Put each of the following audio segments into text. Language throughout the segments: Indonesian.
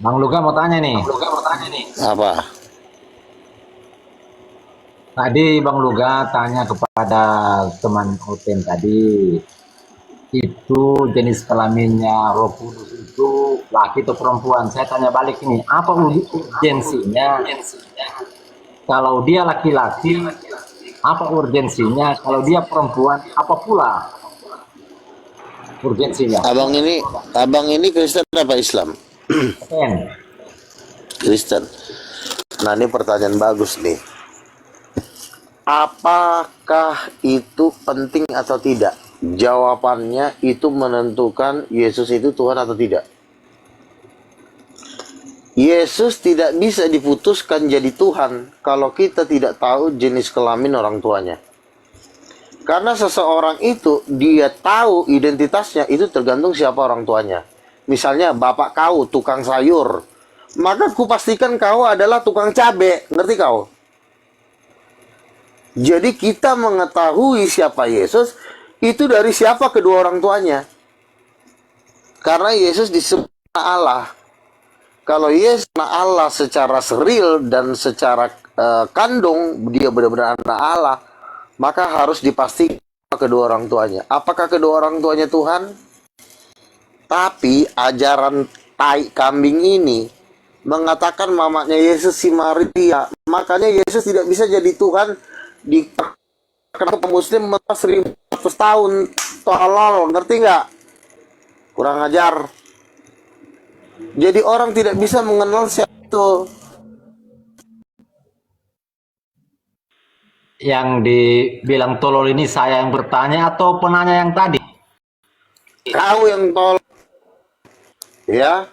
Bang Luga mau tanya nih. Apa? Tadi Bang Luga tanya kepada teman Oten tadi, itu jenis kelaminnya Roh Kudus itu laki atau perempuan? Saya tanya balik ini, apa urgensinya kalau dia laki-laki? Apa urgensinya kalau dia perempuan? Apa pula urgensinya? Abang ini Kristen apa Islam? Oten. Kristen. Nah, ini pertanyaan bagus nih. Apakah itu penting atau tidak? Jawabannya itu menentukan Yesus itu Tuhan atau tidak. Yesus tidak bisa diputuskan jadi Tuhan kalau kita tidak tahu jenis kelamin orang tuanya. Karena seseorang itu dia tahu identitasnya itu tergantung siapa orang tuanya. Misalnya bapak kau tukang sayur, maka kupastikan kau adalah tukang cabe, ngerti kau? Jadi kita mengetahui siapa Yesus itu dari siapa kedua orang tuanya. Karena Yesus disebut Allah. Kalau Yesus Allah secara seril dan secara kandung, dia benar-benar anak Allah, maka harus dipastikan kedua orang tuanya. Apakah kedua orang tuanya Tuhan? Tapi ajaran tai kambing ini mengatakan mamanya Yesus si Maria. Makanya Yesus tidak bisa jadi Tuhan di kenapa Muslim 1100 tahun. Tolol, ngerti nggak? Kurang ajar. Jadi orang tidak bisa mengenal siapa itu. Yang dibilang tolol ini saya yang bertanya atau penanya yang tadi? Kau yang tolol. Ya,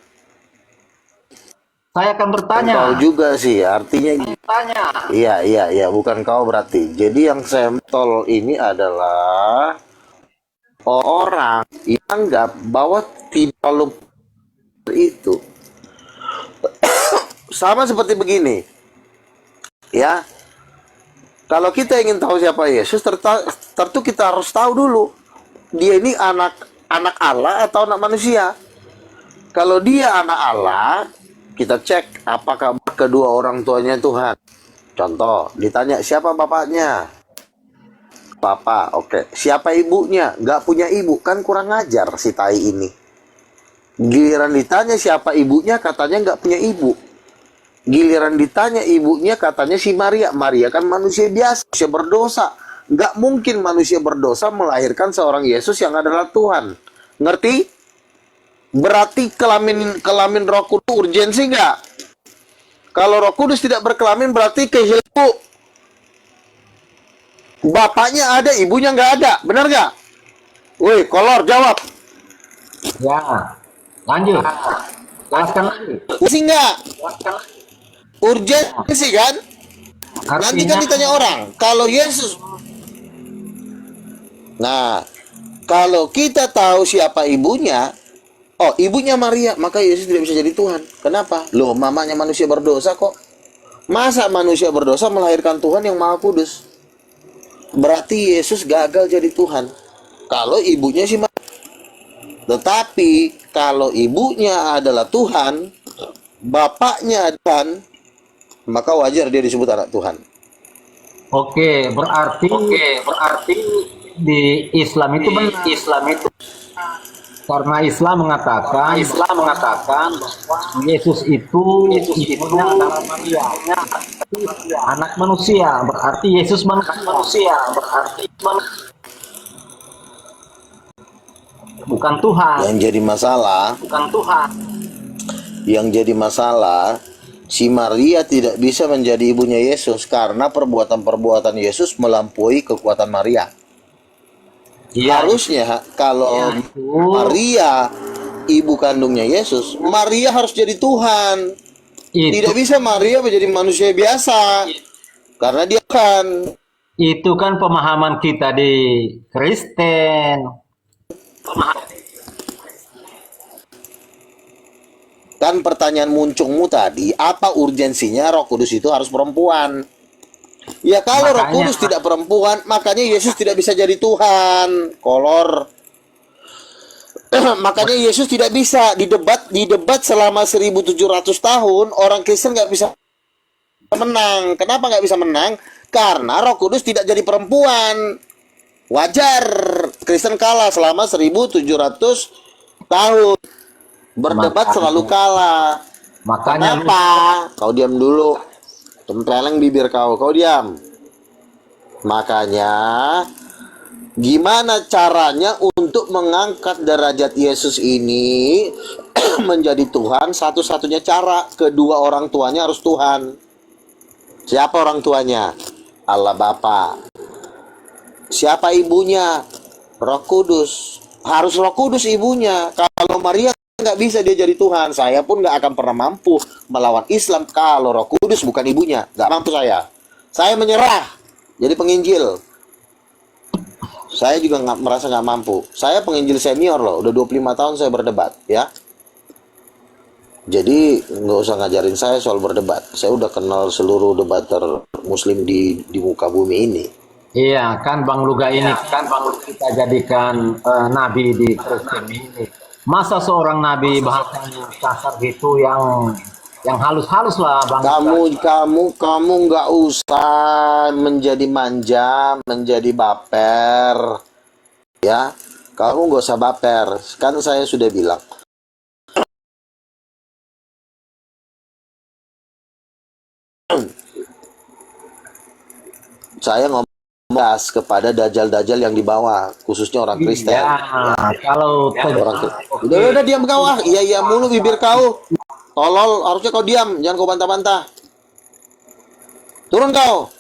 Saya akan bukan kau bertanya. juga sih. Artinya, iya, bukan kau berarti. Jadi yang saya tolol ini adalah orang yang anggap bahwa tidak perlu itu. Sama seperti begini, ya. Kalau kita ingin tahu siapa Yesus, tentu kita harus tahu dulu dia ini anak Allah atau anak manusia. Kalau dia anak Allah, kita cek apakah kedua orang tuanya Tuhan. Contoh, ditanya siapa bapaknya? Papa, oke. Siapa ibunya? Nggak punya ibu, kan kurang ajar si tai ini. Giliran ditanya siapa ibunya, katanya nggak punya ibu. Giliran ditanya ibunya, katanya si Maria. Maria kan manusia biasa, manusia berdosa. Nggak mungkin manusia berdosa melahirkan seorang Yesus yang adalah Tuhan. Ngerti? Berarti kelamin Roh Kudus urgensi nggak? Kalau Roh Kudus tidak berkelamin berarti kehilangan. Bapaknya ada, ibunya nggak ada. Benar nggak? Woi, kolor jawab. Ya, lanjut. Jelaskan lagi. Urgensi nggak? Urgensi kan? Nanti kan Artinya, ditanya orang, kalau Yesus. Nah, kalau kita tahu siapa ibunya, oh ibunya Maria, maka Yesus tidak bisa jadi Tuhan. Kenapa? Loh, mamanya manusia berdosa kok. Masa manusia berdosa melahirkan Tuhan yang Maha Kudus? Berarti Yesus gagal jadi Tuhan. Kalau ibunya si Maria. Tetapi kalau ibunya adalah Tuhan, bapaknya Tuhan, maka wajar dia disebut anak Tuhan. oke, berarti di Islam itu benar. Karena Islam mengatakan Yesus itu ibunya adalah Maria, anak manusia. Berarti Yesus manusia, bukan Tuhan. Yang jadi masalah, si Maria tidak bisa menjadi ibunya Yesus karena perbuatan-perbuatan Yesus melampaui kekuatan Maria. Iya, Harusnya kalau itu Maria ibu kandungnya Yesus, Maria harus jadi Tuhan. itu Tidak bisa Maria menjadi manusia biasa karena dia kan. itu kan pemahaman kita di Kristen. Kan pertanyaan muncungmu tadi, apa urgensinya Roh Kudus itu harus perempuan? Ya kalau Roh Makanya Kudus tidak perempuan, makanya Yesus tidak bisa jadi Tuhan. Kolor. Makanya Yesus tidak bisa didebat selama 1700 tahun, orang Kristen nggak bisa menang. Kenapa nggak bisa menang? Karena Roh Kudus tidak jadi perempuan. Wajar Kristen kalah selama 1700 tahun. Berdebat selalu kalah. Makanya Kenapa? Kau diam dulu. Tempeleng bibir kau diam. Makanya gimana caranya untuk mengangkat derajat Yesus ini menjadi Tuhan? Satu-satunya cara, kedua orang tuanya harus Tuhan. Siapa orang tuanya? Allah Bapa. Siapa ibunya? Roh Kudus. Harus Roh Kudus ibunya. Kalau Maria nggak bisa dia jadi Tuhan, saya pun nggak akan pernah mampu melawan Islam kalau Roh Kudus bukan ibunya. Nggak mampu saya. Saya menyerah jadi penginjil. Saya juga merasa nggak mampu. Saya penginjil senior loh, udah 25 tahun saya berdebat, ya. Jadi nggak usah ngajarin saya soal berdebat. Saya udah kenal seluruh debater Muslim di muka bumi ini. iya kan Bang Luga ini kan kita jadikan nabi di Kristen ini. Masa seorang nabi bahasanya kasar gitu yang halus-halus lah Bang Luga. Kamu nggak usah menjadi manja, menjadi baper, ya. Kamu nggak usah baper. Kan saya sudah bilang. Saya ngomong kepada dajjal-dajjal yang di bawah, khususnya orang Kristen. Iya, kalau Udah diam kau ah. Iya mulu bibir kau. Tolol, harusnya kau diam, jangan kau bantah-bantah. Turun kau.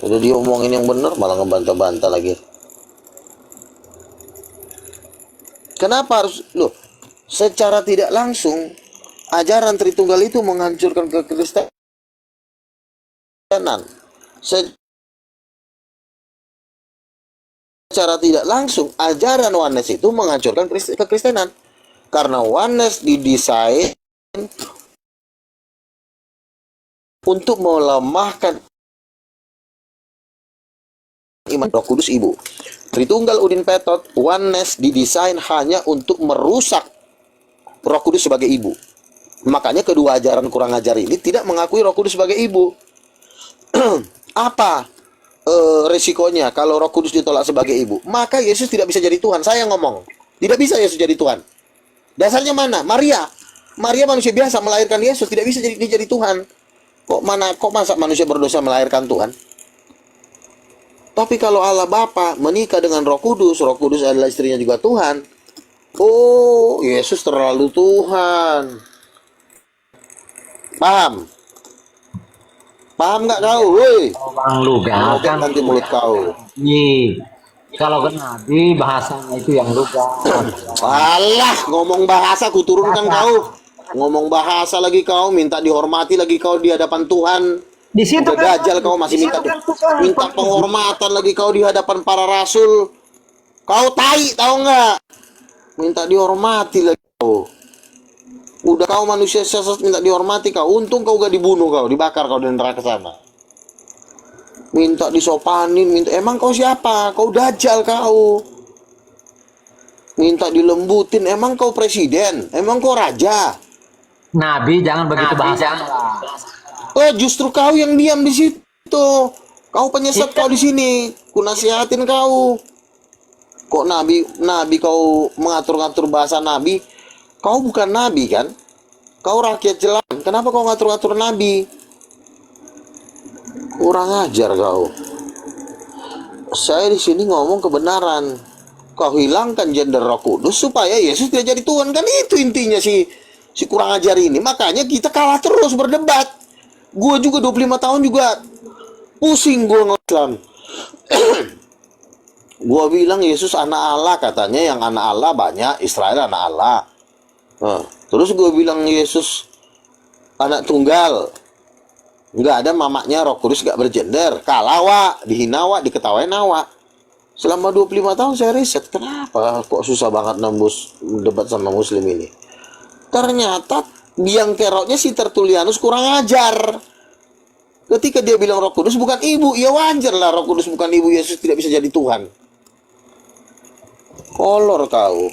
Udah diomongin yang bener malah ngebantah-bantah lagi. Kenapa harus loh? Secara tidak langsung ajaran Tritunggal itu menghancurkan kekristenan. Secara tidak langsung ajaran Oneness itu menghancurkan kekristenan. Karena Oneness didesain untuk melemahkan iman Roh Kudus Ibu. Tritunggal Udin Petot, Oneness didesain hanya untuk merusak Roh Kudus sebagai ibu. Makanya kedua ajaran kurang ajar ini tidak mengakui Roh Kudus sebagai ibu. Apa resikonya kalau Roh Kudus ditolak sebagai ibu? Maka Yesus tidak bisa jadi Tuhan. Saya ngomong, tidak bisa Yesus jadi Tuhan. Dasarnya mana? Maria manusia biasa melahirkan Yesus, tidak bisa jadi Tuhan. Kok masa manusia berdosa melahirkan Tuhan? Tapi kalau Allah Bapa menikah dengan Roh Kudus adalah istrinya juga Tuhan. Oh, Yesus terlalu Tuhan. Paham nggak kau? Woi, Bang Luga kan nanti mulut kau. kalau kan nabi bahasanya itu yang Luga. Alah, ngomong bahasa ku turunkan kau. Ngomong bahasa lagi kau, minta dihormati lagi kau di hadapan Tuhan. Di situ udah dajal kau masih minta penghormatan lagi kau di hadapan para rasul. Kau tai tahu nggak? Minta dihormati lagi kau. Udah kau manusia sesat minta dihormati kau. Untung kau gak dibunuh kau, dibakar kau di neraka sana. Minta disopanin, emang kau siapa? Kau dajal kau. Minta dilembutin, emang kau presiden? Emang kau raja? Nabi jangan begitu bahasa. Oh, justru kau yang diam di situ. Kau penyesat kau di sini. Ku nasihatin kau. Kok nabi kau mengatur-ngatur bahasa nabi? Kau bukan nabi kan? Kau rakyat jelata. Kenapa kau ngatur-ngatur nabi? Kurang ajar kau. Saya di sini ngomong kebenaran. Kau hilangkan gender Roh Kudus supaya Yesus tidak jadi Tuhan, kan itu intinya si kurang ajar ini. Makanya kita kalah terus berdebat. Gue juga 25 tahun juga pusing gue nge-Islam. Gue bilang Yesus anak Allah, katanya yang anak Allah banyak, Israel anak Allah. Terus gue bilang Yesus anak tunggal, nggak ada mamaknya, Roh Kudus nggak bergender. Kalah wak, dihina wak, diketawain wak. Selama 25 tahun saya riset, kenapa kok susah banget nembus debat sama Muslim ini? Ternyata biang keroknya si Tertulianus kurang ajar. Ketika dia bilang Roh Kudus bukan ibu, ya wajar lah Roh Kudus bukan ibu, Yesus tidak bisa jadi Tuhan. Kolor tahu.